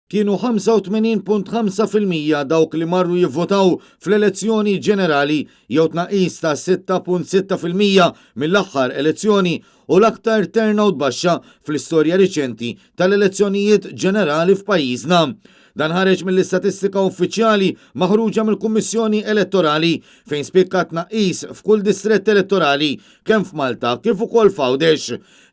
kienu 85.5% dawk li marru jivvotaw fl-elezzjoni ġenerali jew tnaqqis ta' 6.6% mill-aħħar elezzjoni u l-aktar turnout baxxa fl-istorja riċenti tal-elezzjonijiet ġenerali f'pajjiżna. Dan ħareġ mill-istatistika uffiċjali maħruġa mill-Kummissjoni Elettorali fejn spikka tnaqqis f'kull distrett elettorali kemm f'Malta kif ukoll f'Għawdex.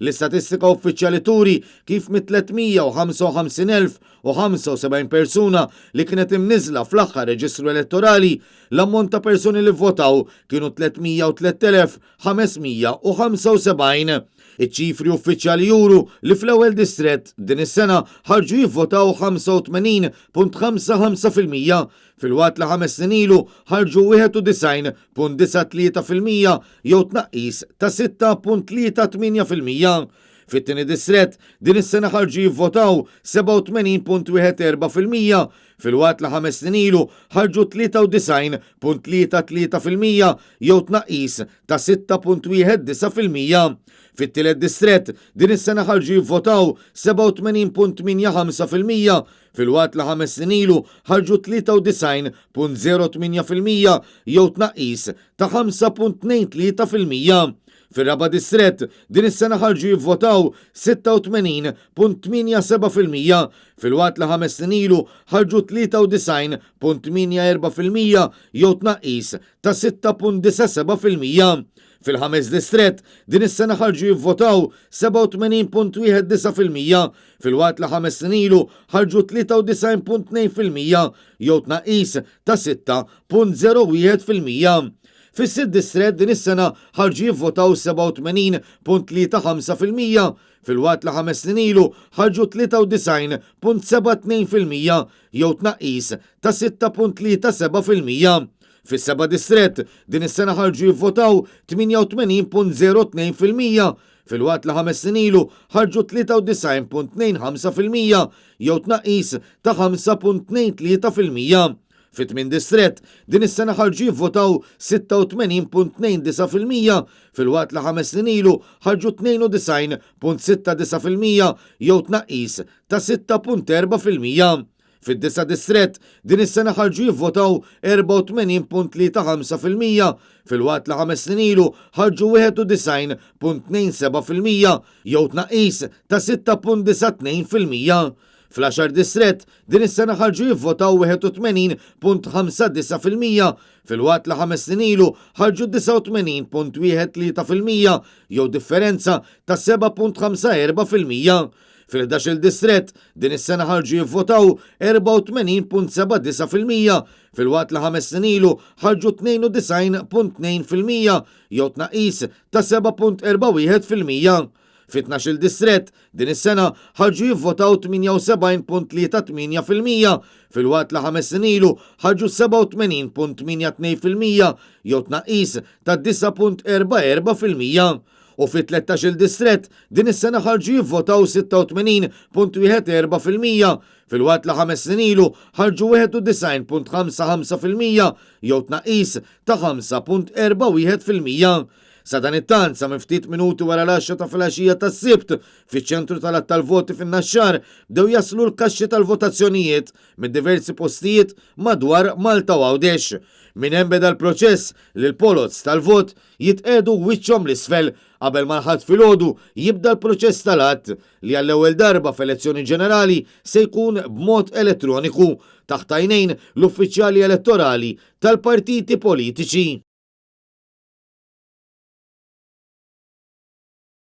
L-istatistika uffiċjali turi kif mit-355,075 persuna li kienet imniżla fl-aħħar reġistru elettorali l-ammont ta' persuni li vvotaw kienu 303,575. Iċ-ċifri uffiċjali juru li fl-ewwel distrett din is-sena ħarġu jivvotaw 85.55%, fil-waqt li 5 snin ilu ħarġu 91.93% jew tnaqqis ta' 6.38%. Fit-tieni distrett din is-sena ħarġu jivvotaw 87.14%, fil-waqt li 5 snin ilu ħarġu 93.33% jew tnaqqis ta' 6.19%. Fit-tielet distrett din is-sena ħarġu jivvotaw 87.85%, fil-waqt li 5 snin ilu ħarġu 93.08% jew tnaqqis ta' 5.23%. Fir-raba' distrett din is-sena ħarġu jivvotaw 86.87%, fil-waqt li 5 snin ilu ħarġu 93.84% jew tnaqqis ta' 6.97%. Fil-5 distrett din is-sena ħarġu jivvotaw 87.19%, fil-waqt li 5 snin ilu ħarġu 93.2% jew tnaqqis ta' 6.01%. Fis-sitt distrett din is-sena ħarġu jivvotaw 87.35%, fil-waqt li 5 snin ilu ħarġu 93.72% jew tnaqqis ta' 6.37%. Fis-seba' distrett din is-sena ħarġu jivvotaw 88.02%, fil-waqt li 5 snin ilu ħarġu 93.25% jew tnaqqis ta' 5.23%. Fit-8 distrett din is-sena ħarġu jivvotaw 86.29%, fil-waqt li 5 snin ilu ħarġu 92.69% jew tnaqqis ta' 6.4%. Fid-9 distrett din is-sena ħarġu jivvotaw 84.35%, fil-waqt li 5 snin ilu ħarġu 91.27% jew tnaqqis ta' 6.92%. Fl-10 distrett din is-sena ħarġu jivvotaw 81.59%, fil-waqt li 5 snin ilu ħarġu 89.13% jew differenza ta' 7.54%. Fil-11 distrett din is-sena ħarġu jivvotaw 84.79%, fil-waqt li 5 snin ilu ħarġu 92.2% jew tnaqqis ta' 7.41%. Fit-12 distrett din is-sena ħarġu jivvotaw 78.38%, fil-waqt li 5 snin ilu ħarġu 87.82% jew tnaqqis ta' 9.44%. U fit-13 distrett din is-sena ħarġu jivvotaw 86.14%, fil-waqt li 5 snin ilu ħarġu 91.55% jew tnaqqis ta' 5.41%. Sa dan it-tant sa ftit minuti wara l-10 ta' filgħaxija tas-Sibt fiċ-ċentru tal-att tal-voti fin-Naxxar bdew jaslu l-kaxxi tal-votazzjonijiet minn diversi postijiet madwar Malta u Għawdex. Min hemm beda l-proċess li l-polots tal-vot jitqedu wiċċhom l-isfel qabel ma l-ħadd filgħodu jibda l-proċess tal-att li għall-ewwel darba f'elezzjoni ġenerali se jkun b'mod elettroniku taħt għajnejn l-uffiċjali elettorali tal-partiti politiċi.